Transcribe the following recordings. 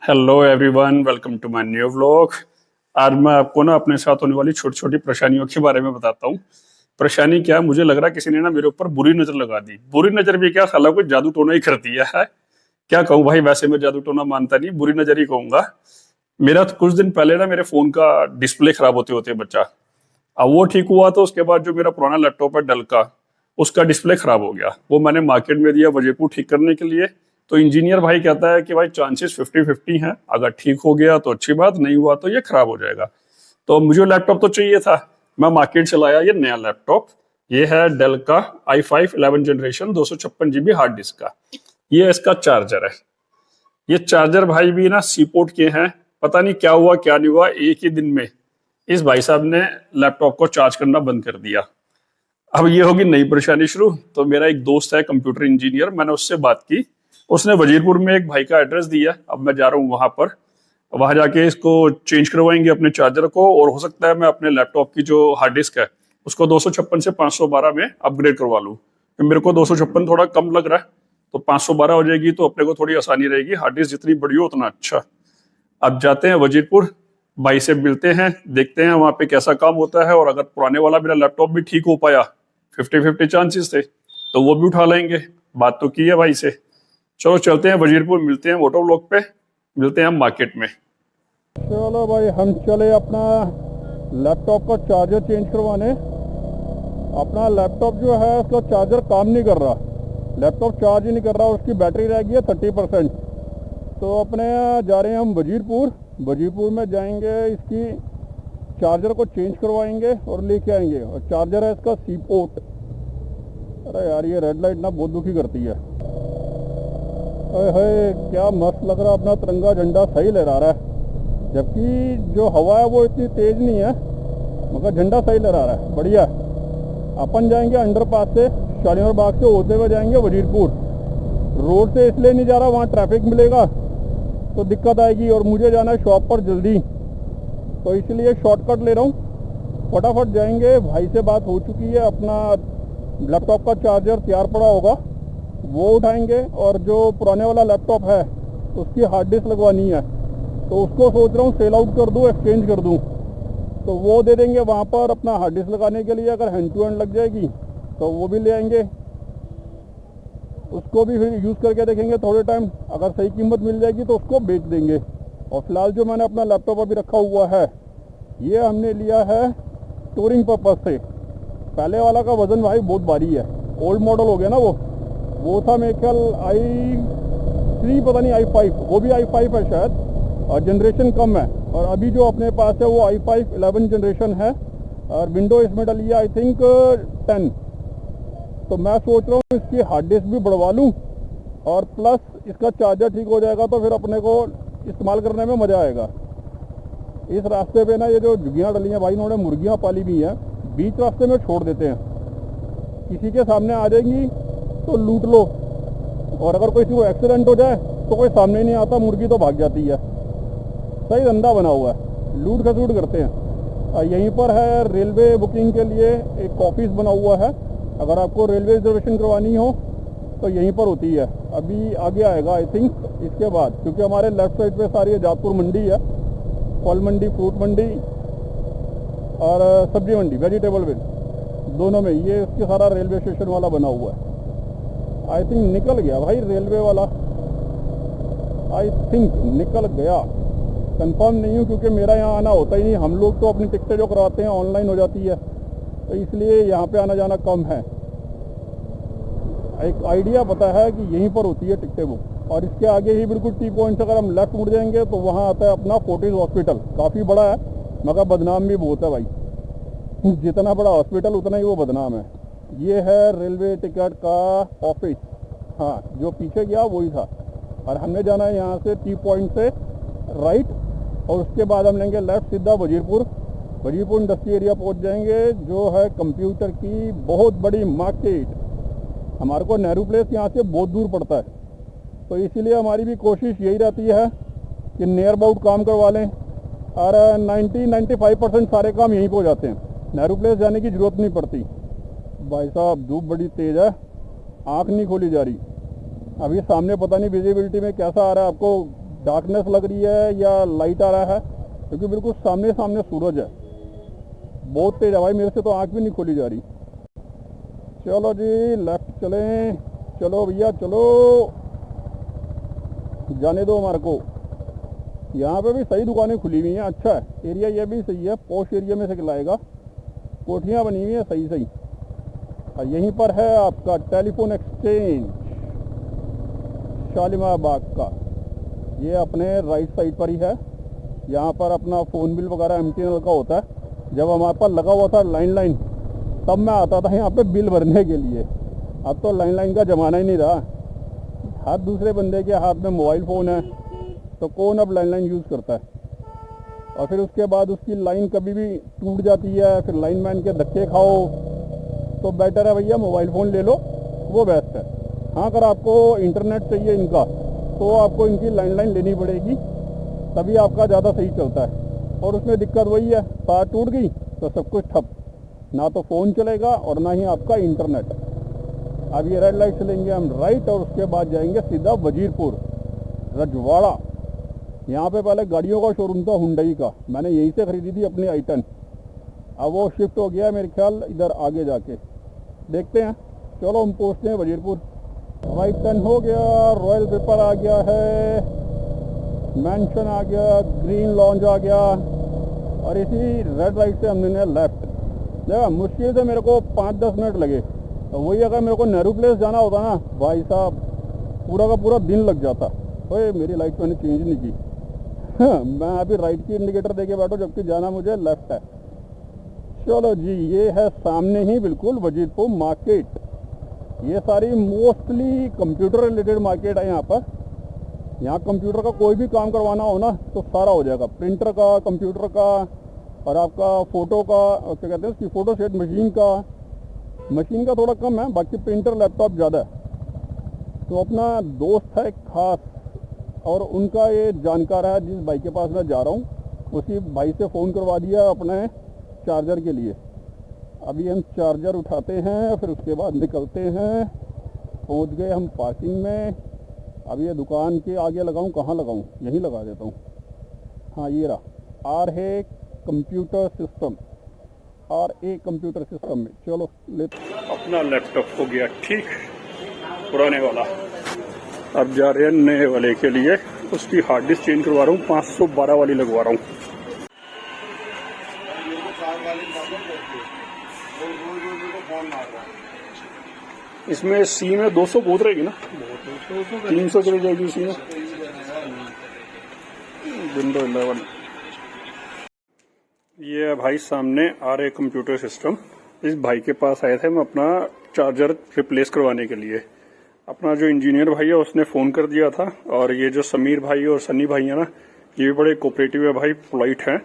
Hello everyone, welcome to my new vlog. आज मैं आपको ना अपने साथ होने वाली छोटी छोटी परेशानियों के बारे में बताता हूँ। परेशानी क्या है, मुझे लग रहा है किसी ने ना मेरे ऊपर बुरी नजर लगा दी। बुरी नजर भी क्या, साला कोई जादू टोना ही कर दिया है। क्या कहूँ भाई, वैसे मैं जादू टोना मानता नहीं, बुरी नजर ही कहूंगा। मेरा तो कुछ दिन पहले ना मेरे फोन का डिस्प्ले खराब होते होते बचा। अब वो ठीक हुआ तो उसके बाद जो मेरा पुराना लैपटॉप है डल का, उसका डिस्प्ले खराब हो गया। वो मैंने मार्केट में दिया वजहपुर ठीक करने के लिए। तो इंजीनियर भाई कहता है कि भाई चांसेस 50-50 हैं, अगर ठीक हो गया तो अच्छी बात, नहीं हुआ तो ये खराब हो जाएगा। तो मुझे लैपटॉप तो चाहिए था। मैं मार्केट से लाया ये नया लैपटॉप। ये है डेल का i5 11 generation 256 GB hard disk का। ये इसका चार्जर है। ये चार्जर भाई भी ना सी पोर्ट के हैं। पता नहीं क्या हुआ क्या नहीं हुआ, एक ही दिन में इस भाई साहब ने लैपटॉप को चार्ज करना बंद कर दिया। अब ये होगी नई परेशानी शुरू। तो मेरा एक दोस्त है कंप्यूटर इंजीनियर, मैंने उससे बात की। उसने वजीरपुर में एक भाई का एड्रेस दिया। अब मैं जा रहा हूँ वहां पर। वहां जाके इसको चेंज करवाएंगे अपने चार्जर को, और हो सकता है मैं अपने लैपटॉप की जो हार्ड डिस्क है उसको 256 से 512 में अपग्रेड करवा लूँ। मेरे को 256 थोड़ा कम लग रहा है, तो 512 हो जाएगी तो अपने को थोड़ी आसानी रहेगी। हार्ड डिस्क जितनी बड़ी हो उतना अच्छा। अब जाते हैं वजीरपुर, भाई से मिलते हैं, देखते हैं वहां पे कैसा काम होता है। और अगर पुराने वाला मेरा लैपटॉप भी ठीक हो पाया, 50-50 चांसेस थे, तो वो भी उठा लेंगे। बात तो की है भाई से। चलो चलते हैं वजीरपुर, मिलते हैं मोटो ब्लॉक पे, मिलते हैं हम मार्केट में। चलो भाई, हम चले अपना लैपटॉप का चार्जर चेंज करवाने। अपना लैपटॉप जो है उसका चार्जर काम नहीं कर रहा, लैपटॉप चार्ज ही नहीं कर रहा, उसकी बैटरी रह गई है 30%। तो अपने जा रहे हैं हम वजीरपुर। वजीरपुर में जाएंगे, इसकी चार्जर को चेंज करवाएंगे और लेके आएंगे। और चार्जर है इसका सी पोर्ट। अरे यार, ये रेड लाइट ना बहुत दुखी करती है। अरे क्या मस्त लग रहा, अपना तिरंगा झंडा सही लहरा रहा है। जबकि जो हवा है वो इतनी तेज नहीं है, मगर झंडा सही लहरा रहा है, बढ़िया। अपन जाएंगे अंडरपास से, शालीमार बाग से होते हुए जाएंगे वजीरपुर। रोड से इसलिए नहीं जा रहा, वहाँ ट्रैफिक मिलेगा तो दिक्कत आएगी, और मुझे जाना है शॉप पर जल्दी, तो इसलिए शॉर्टकट ले रहा हूँ। फटाफट जाएंगे। भाई से बात हो चुकी है, अपना लैपटॉप का चार्जर तैयार पड़ा होगा, वो उठाएंगे। और जो पुराने वाला लैपटॉप है उसकी हार्ड डिस्क लगवानी है, तो उसको सोच रहा हूँ सेल आउट कर दूँ, एक्सचेंज कर दूँ। तो वो दे देंगे वहाँ पर अपना हार्ड डिस्क लगाने के लिए। अगर हैंड टू हैंड लग जाएगी तो वो भी ले आएंगे, उसको भी फिर यूज़ करके देखेंगे थोड़े टाइम। अगर सही कीमत मिल जाएगी तो उसको बेच देंगे। और फिलहाल जो मैंने अपना लैपटॉप अभी रखा हुआ है, ये हमने लिया है टूरिंग पर्पज़ से। पहले वाला का वज़न भाई बहुत भारी है, ओल्ड मॉडल हो गया ना वो था मेरे ख्याल i3, पता नहीं i5, वो भी i5 है शायद, और जनरेशन कम है। और अभी जो अपने पास है वो i5 11 जनरेशन है, और विंडो इसमें डली है आई थिंक 10। तो मैं सोच रहा हूँ इसकी हार्ड डिस्क भी बढ़वा लूँ, और प्लस इसका चार्जर ठीक हो जाएगा तो फिर अपने को इस्तेमाल करने में मज़ा आएगा। इस रास्ते पे ना ये जो झुग्गियाँ डली हैं भाई, इन्होंने मुर्गियाँ पाली भी हैं, बीच रास्ते में छोड़ देते हैं। किसी के सामने आ जाएंगी तो लूट लो, और अगर कोई को एक्सीडेंट हो जाए तो कोई सामने नहीं आता, मुर्गी तो भाग जाती है। सही धंधा बना हुआ है, लूट खसूट करते हैं। यहीं पर है रेलवे बुकिंग के लिए एक ऑफिस बना हुआ है। अगर आपको रेलवे रिजर्वेशन करवानी हो तो यहीं पर होती है। अभी आगे आएगा आई थिंक इसके बाद, क्योंकि हमारे लेफ्ट साइड पे सारी जातपुर मंडी है, फल मंडी, फ्रूट मंडी और सब्जी मंडी, वेजिटेबल मंडी, दोनों में ये उसके सारा रेलवे स्टेशन वाला बना हुआ है। आई थिंक निकल गया भाई रेलवे वाला, आई थिंक निकल गया, कंफर्म नहीं हूँ क्योंकि मेरा यहाँ आना होता ही नहीं। हम लोग तो अपनी टिकटें जो कराते हैं ऑनलाइन हो जाती है, तो इसलिए यहाँ पे आना जाना कम है। एक आइडिया पता है कि यहीं पर होती है टिकटें बुक। और इसके आगे ही बिल्कुल टी पॉइंट से अगर हम लेफ्ट मुड़ जाएंगे तो वहाँ आता है अपना फोर्टिस हॉस्पिटल। काफ़ी बड़ा है, मगर बदनाम भी बहुत है भाई। जितना बड़ा हॉस्पिटल उतना ही वो बदनाम है। ये है रेलवे टिकट का ऑफिस। हाँ, जो पीछे गया वही था। और हमने जाना है यहाँ से टी पॉइंट से राइट, और उसके बाद हम लेंगे लेफ्ट सीधा वजीरपुर। वजीरपुर इंडस्ट्री एरिया पहुँच जाएंगे, जो है कंप्यूटर की बहुत बड़ी मार्केट। हमारे को नेहरू प्लेस यहाँ से बहुत दूर पड़ता है, तो इसीलिए हमारी भी कोशिश यही रहती है कि नियर अबाउट काम करवा लें। और 90-95% सारे काम यहीं पर हो जाते हैं, नेहरू प्लेस जाने की ज़रूरत नहीं पड़ती। भाई साहब धूप बड़ी तेज़ है, आँख नहीं खोली जा रही। अभी सामने पता नहीं विजिबिलिटी में कैसा आ रहा है, आपको डार्कनेस लग रही है या लाइट आ रहा है, क्योंकि बिल्कुल सामने सामने सूरज है, बहुत तेज है भाई, मेरे से तो आंख भी नहीं खोली जा रही। चलो जी लेफ्ट चलें, चलो भैया चलो, जाने दो हमारे को। यहाँ पे भी सही दुकानें खुली हुई हैं, अच्छा है एरिया, ये भी सही है, पॉश एरिया में से खिलाएगा, कोठियाँ बनी हुई हैं सही सही। और यहीं पर है आपका टेलीफोन एक्सचेंज शालीमार बाग का, ये अपने राइट साइड पर ही है। यहाँ पर अपना फ़ोन बिल वगैरह MTNL का होता है। जब हमारे पास लगा हुआ था लैंडलाइन, तब मैं आता था यहाँ पे बिल भरने के लिए। अब तो लैंडलाइन का ज़माना ही नहीं रहा, हर दूसरे बंदे के हाथ में मोबाइल फ़ोन है, तो कौन अब लैंडलाइन यूज़ करता है। और फिर उसके बाद उसकी लाइन कभी भी टूट जाती है, फिर लाइनमैन के धक्के खाओ, तो बेटर है भैया मोबाइल फ़ोन ले लो, वो बेस्ट है। हाँ, अगर आपको इंटरनेट चाहिए इनका, तो आपको इनकी लैंडलाइन लेनी पड़ेगी, तभी आपका ज़्यादा सही चलता है। और उसमें दिक्कत वही है, तार टूट गई तो सब कुछ ठप, ना तो फ़ोन चलेगा और ना ही आपका इंटरनेट। अब ये रेड लाइट चलेंगे हम राइट, और उसके बाद जाएंगे सीधा वजीरपुर रजवाड़ा। यहाँ पे पहले गाड़ियों का शोरूम था हुंडई का, मैंने यहीं से ख़रीदी थी अपनी i10। अब वो शिफ्ट हो गया मेरे ख्याल इधर आगे जाके, देखते हैं। चलो हम पहुँचते हैं वजीरपुर। i10 हो गया, रॉयल पेपर आ गया है, मैंशन आ गया, ग्रीन लॉन्च आ गया, और इसी रेड लाइट से हमने लिया लेफ्ट। देखा मुश्किल से मेरे को 5-10 मिनट लगे, तो वही अगर मेरे को नेहरू प्लेस जाना होता ना भाई साहब, पूरा का पूरा दिन लग जाता। ओए मेरी लाइट मैंने चेंज नहीं की मैं अभी राइट की इंडिकेटर देके बैठो, जबकि जाना मुझे लेफ्ट है। चलो जी, ये है सामने ही बिल्कुल वजीरपुर मार्केट। ये सारी मोस्टली कंप्यूटर रिलेटेड मार्केट है यहाँ पर। यहाँ कंप्यूटर का कोई भी काम करवाना हो ना तो सारा हो जाएगा, प्रिंटर का, कंप्यूटर का, और आपका फ़ोटो का, क्या कहते हैं उसकी फ़ोटो सेट मशीन का थोड़ा कम है, बाकी प्रिंटर लैपटॉप ज़्यादा है। तो अपना दोस्त है खास, और उनका ये जानकार है जिस भाई के पास मैं जा रहा हूँ, उसी भाई से फ़ोन करवा दिया अपने चार्जर के लिए। अभी हम चार्जर उठाते हैं, फिर उसके बाद निकलते हैं। पहुँच गए हम पार्किंग में। अब ये दुकान के आगे लगाऊं, कहाँ लगाऊं, यहीं लगा देता हूँ। हाँ ये रहा, आर है computer system, RA computer system में। चलो ले, अपना लैपटॉप हो गया ठीक, पुराने वाला। अब जा रहे हैं नए वाले के लिए, उसकी हार्ड डिस्क चेंज करवा रहा हूँ, 512 वाली लगवा रहा हूँ। इसमें सी में 200 बहुत रहेगी ना, 300 चली जाएगी इसी में। विंडो 11 ये है भाई सामने RA कंप्यूटर सिस्टम। इस भाई के पास आए थे हम अपना चार्जर रिप्लेस करवाने के लिए। अपना जो इंजीनियर भाई है उसने फ़ोन कर दिया था, और ये जो समीर भाई और सनी भाई है ना, ये भी बड़े कोऑपरेटिव है भाई, पोलाइट हैं।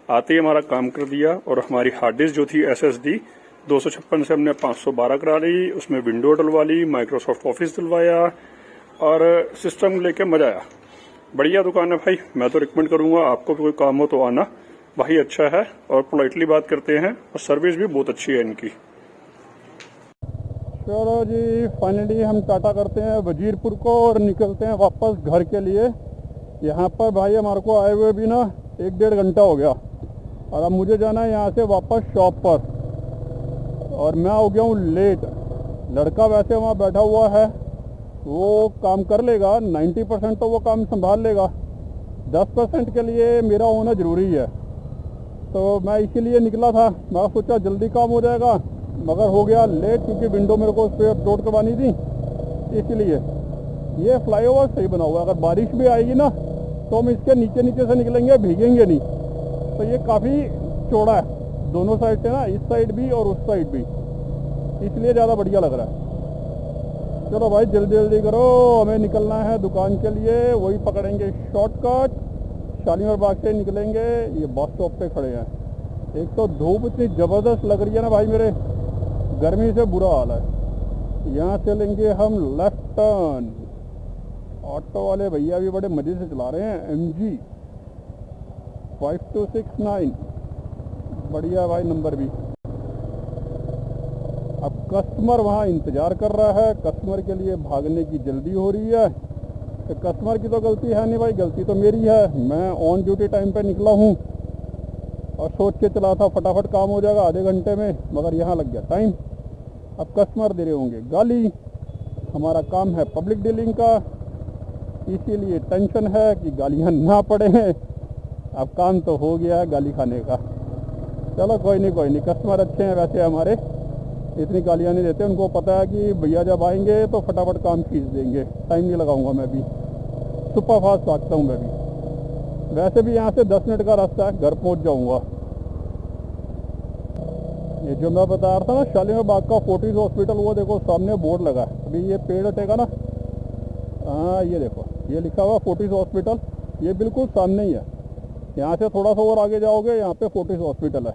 आते ही हमारा काम कर दिया, और हमारी हार्ड डिस्क जो थी SSD 256 से हमने 512 करा ली, उसमें विंडो डलवा ली, माइक्रोसॉफ्ट ऑफिस डलवाया, और सिस्टम लेके मजा आया। बढ़िया दुकान है भाई, मैं तो रिकमेंड करूंगा, आपको कोई काम हो तो आना भाई, अच्छा है और पोलाइटली बात करते हैं, और सर्विस भी बहुत अच्छी है इनकी। चलो जी, फाइनली हम टाटा करते हैं वजीरपुर को और निकलते हैं वापस घर के लिए। यहाँ पर भाई हमारे को आए हुए भी ना 1-1.5 घंटा हो गया, और अब मुझे जाना है यहाँ से वापस शॉप पर, और मैं हो गया हूँ लेट। लड़का वैसे वहाँ बैठा हुआ है, वो काम कर लेगा, 90% तो वो काम संभाल लेगा, 10% के लिए मेरा होना ज़रूरी है। तो मैं इसीलिए निकला था, मैं सोचा जल्दी काम हो जाएगा, मगर हो गया लेट, क्योंकि विंडो मेरे को उस पर अपलोड करवानी थी। इसलिए ये फ्लाईओवर सही बना हुआ है, अगर बारिश भी आएगी ना तो हम इसके नीचे नीचे से निकलेंगे, भीगेंगे नहीं। तो ये काफ़ी चौड़ा है, दोनों साइड से ना, इस साइड भी और उस साइड भी, इसलिए ज़्यादा बढ़िया लग रहा है। चलो भाई जल्दी जल्दी करो, हमें निकलना है दुकान के लिए। वही पकड़ेंगे शॉर्टकट, शालीमार बाग से निकलेंगे। ये बस स्टॉप पे खड़े हैं। एक तो धूप इतनी ज़बरदस्त लग रही है ना भाई, मेरे गर्मी से बुरा हाल है। यहाँ से लेंगे हम लेफ्ट टर्न। ऑटो वाले भैया भी बड़े मज़े से चला रहे हैं, MG 5269, बढ़िया भाई नंबर भी। अब कस्टमर वहाँ इंतज़ार कर रहा है, कस्टमर के लिए भागने की जल्दी हो रही है। तो कस्टमर की तो गलती है नहीं भाई, गलती तो मेरी है। मैं ऑन ड्यूटी टाइम पे निकला हूँ और सोच के चला था फटाफट काम हो जाएगा आधे घंटे में, मगर यहाँ लग गया टाइम। अब कस्टमर दे रहे होंगे गाली। हमारा काम है पब्लिक डीलिंग का, इसीलिए टेंशन है कि गालियाँ ना पड़े। अब काम तो हो गया है गाली खाने का। चलो कोई नहीं, कस्टमर अच्छे हैं वैसे हमारे, इतनी गालियाँ नहीं देते। उनको पता है कि भैया जब आएंगे तो फटाफट काम खींच देंगे, टाइम नहीं लगाऊंगा। मैं भी सुपर फास्ट भागता हूँ मैं भी। वैसे भी यहाँ से 10 मिनट का रास्ता है, घर पहुँच जाऊँगा। ये जो मैं बता रहा था ना शालीमार बाग का फोर्टिस हॉस्पिटल, वो देखो सामने बोर्ड लगा है। अभी ये पेड़ हटेगा ना, हाँ ये देखो ये लिखा हुआ फोर्टिस हॉस्पिटल, ये बिल्कुल सामने ही है। यहाँ से थोड़ा सा और आगे जाओगे, यहाँ पे फोर्टिस हॉस्पिटल है।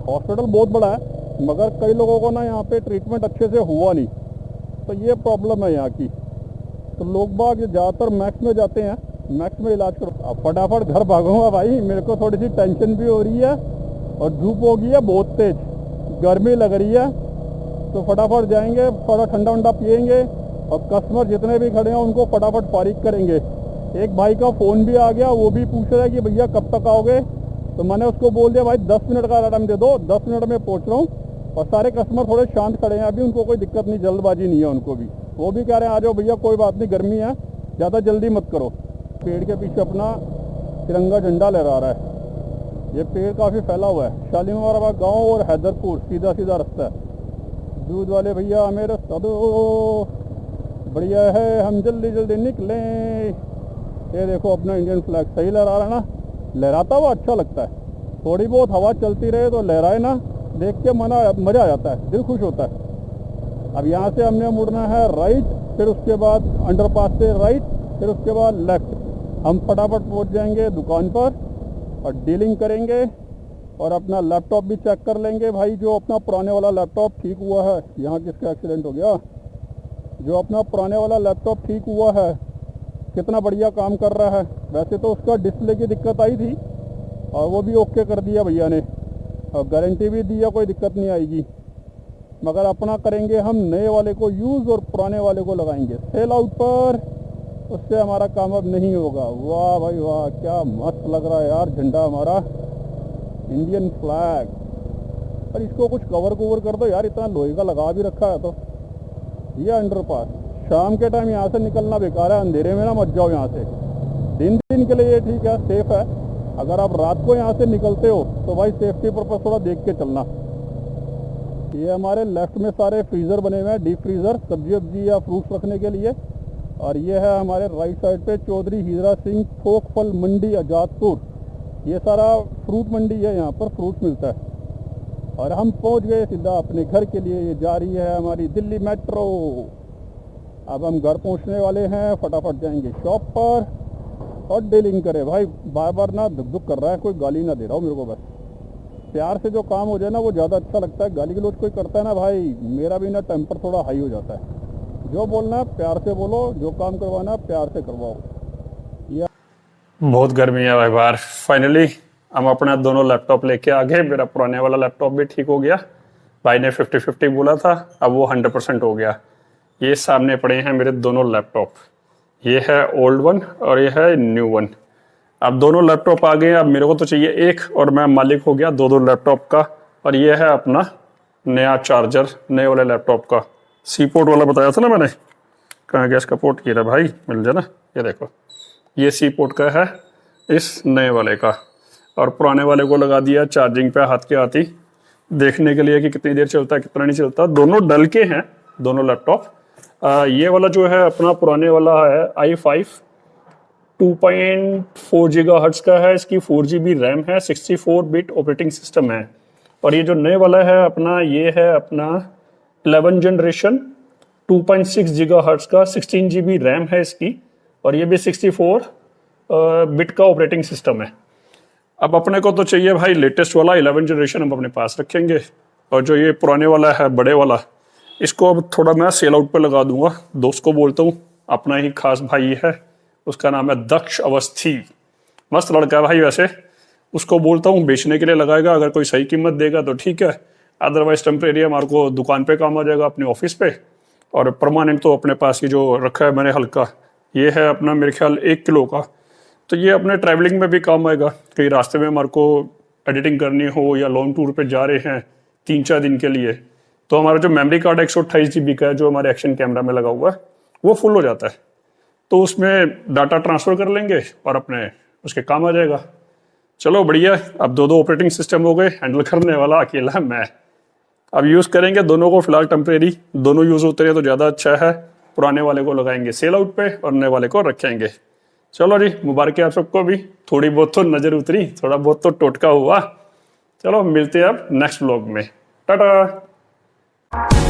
हॉस्पिटल बहुत बड़ा है, मगर कई लोगों को ना यहाँ पे ट्रीटमेंट अच्छे से हुआ नहीं, तो ये प्रॉब्लम है यहाँ की। तो लोग बाग ज़्यादातर मैक्स में जाते हैं, मैक्स में इलाज करो। अब फटाफट घर भागूंगा भाई, मेरे को थोड़ी सी टेंशन भी हो रही है और धूप हो गई है बहुत तेज, गर्मी लग रही है। तो फटाफट जाएंगे, थोड़ा ठंडा वंडा पियेंगे और कस्टमर जितने भी खड़े हैं उनको फटाफट फारिग करेंगे। एक भाई का फ़ोन भी आ गया, वो भी पूछ रहा है कि भैया कब तक आओगे। तो मैंने उसको बोल दिया भाई 10 मिनट का टाइम दे दो, 10 मिनट में पहुँच रहा हूँ। और सारे कस्टमर थोड़े शांत खड़े हैं अभी, उनको कोई दिक्कत नहीं, जल्दबाजी नहीं है उनको भी। वो भी कह रहे हैं आ जाओ भैया, कोई बात नहीं, गर्मी है, ज़्यादा जल्दी मत करो। पेड़ के पीछे अपना तिरंगा झंडा लहरा रहा है। ये पेड़ काफ़ी फैला हुआ है। शालीमार बाग गाँव और हैदरपुर सीधा सीधा रास्ता है। दूध वाले भैया हमें रास्ता दो, बढ़िया है, हम जल्दी जल्दी निकलें। ये देखो अपना इंडियन फ्लैग सही लहरा रहा है ना, लहराता हुआ अच्छा लगता है। थोड़ी बहुत हवा चलती रहे तो लहराए ना, देख के मज़ा आ जाता है, दिल खुश होता है। अब यहाँ से हमने मुड़ना है राइट, फिर उसके बाद अंडरपास से राइट, फिर उसके बाद लेफ्ट। हम फटाफट पहुँच जाएंगे दुकान पर और डीलिंग करेंगे और अपना लैपटॉप भी चेक कर लेंगे। भाई जो अपना पुराने वाला लैपटॉप ठीक हुआ है, यहाँ किसका एक्सीडेंट हो गया, जो अपना पुराने वाला लैपटॉप ठीक हुआ है, कितना बढ़िया काम कर रहा है। वैसे तो उसका डिस्प्ले की दिक्कत आई थी और वो भी ओके कर दिया भैया ने, और गारंटी भी दी है, कोई दिक्कत नहीं आएगी। मगर अपना करेंगे हम नए वाले को यूज़ और पुराने वाले को लगाएंगे सेल आउट पर, उससे हमारा काम अब नहीं होगा। वाह भाई वाह, क्या मस्त लग रहा है यार झंडा हमारा, इंडियन फ्लैग। पर इसको कुछ कवर कर दो यार, इतना लोहे का लगा भी रखा है। तो ये अंडरपास शाम के टाइम यहाँ से निकलना बेकार है, अंधेरे में ना मत जाओ यहाँ से। दिन के लिए ये ठीक है, सेफ है। अगर आप रात को यहाँ से निकलते हो तो भाई सेफ्टी पर्पज थोड़ा देख के चलना। ये हमारे लेफ्ट में सारे फ्रीज़र बने हुए हैं, डीप फ्रीज़र, सब्जी वब्जी या फ्रूट्स रखने के लिए। और ये है हमारे राइट साइड पे चौधरी हीरा सिंह थोक फल मंडी आजादपुर। ये सारा फ्रूट मंडी है, यहाँ पर फ्रूट मिलता है। और हम पहुँच गए सीधा अपने घर के लिए। ये जा रही है हमारी दिल्ली मेट्रो। अब हम घर पहुँचने वाले हैं, फटाफट जाएंगे शॉप पर और डीलिंग करें। भाई बार बार ना धुक धुक कर रहा है, कोई गाली ना दे रहा हो मेरे को, बस प्यार से जो काम हो जाए ना वो ज़्यादा अच्छा लगता है। गाली गलौज कोई करता है ना भाई, मेरा भी ना टेम्पर थोड़ा हाई हो जाता है। जो बोलना है प्यार से बोलो, जो काम करवाना है प्यार से करवाओ। या बहुत गर्मी है भाई बाहर। फाइनली हम अपना दोनों लैपटॉप लेके आ गए। मेरा पुराने वाला लैपटॉप भी ठीक हो गया, भाई ने 50-50 बोला था, अब वो 100% हो गया। ये सामने पड़े हैं मेरे दोनों लैपटॉप, ये है ओल्ड वन और ये है न्यू वन। अब दोनों लैपटॉप आ गए, अब मेरे को तो चाहिए एक और मैं मालिक हो गया दो लैपटॉप का। और ये है अपना नया चार्जर नए वाले लैपटॉप का, सी पोर्ट वाला बताया था ना मैंने, कहाँ गया इसका पोर्ट, ये रहा भाई, मिल जाए ना। ये देखो ये सी पोर्ट का है इस नए वाले का, और पुराने वाले को लगा दिया चार्जिंग पे हाथ के हाथ ही, देखने के लिए कि कितनी देर चलता है कितना नहीं चलता। दोनों डल के हैं दोनों लैपटॉप। ये वाला जो है अपना पुराने वाला है i5 2.4 GHz का है, इसकी 4 GB रैम है, 64 बिट ऑपरेटिंग सिस्टम है। और ये जो नए वाला है अपना, ये है अपना 11 जनरेशन 2.6 GHz का, 16 GB रैम है इसकी, और ये भी 64 बिट का ऑपरेटिंग सिस्टम है। अब अपने को तो चाहिए भाई लेटेस्ट वाला 11 जनरेशन, हम अपने पास रखेंगे। और जो ये पुराने वाला है बड़े वाला, इसको अब थोड़ा मैं सेल आउट पे लगा दूंगा। दोस्त को बोलता हूँ, अपना ही खास भाई है, उसका नाम है दक्ष अवस्थी, मस्त लड़का है भाई वैसे। उसको बोलता हूँ बेचने के लिए लगाएगा, अगर कोई सही कीमत देगा तो ठीक है, अदरवाइज टेम्परेरी हमारे को दुकान पे काम आ जाएगा अपने ऑफिस पे। और परमानेंट तो अपने पास ही जो रखा है मैंने हल्का, ये है अपना मेरे ख्याल 1 किलो का। तो ये अपने ट्रैवलिंग में भी काम आएगा, कहीं रास्ते में हमारे को एडिटिंग करनी हो या लॉन्ग टूर पे जा रहे हैं 3-4 दिन के लिए, तो हमारा जो मेमोरी कार्ड 128 GB का है जो हमारे एक्शन कैमरा में लगा हुआ है वो फुल हो जाता है, तो उसमें डाटा ट्रांसफ़र कर लेंगे और अपने उसके काम आ जाएगा। चलो बढ़िया, अब 2 ऑपरेटिंग सिस्टम हो गए, हैंडल करने वाला अकेला मैं। अब यूज़ करेंगे दोनों को, फिलहाल टेम्परेरी दोनों यूज़ होते रहे तो ज़्यादा अच्छा है। पुराने वाले को लगाएंगे सेल आउट पे और नए वाले को रखेंगे। चलो जी, मुबारक है आप सबको भी, थोड़ी बहुत तो नज़र उतरी, थोड़ा बहुत तो टोटका हुआ। चलो मिलते हैं अब नेक्स्ट व्लॉग में, टाटा।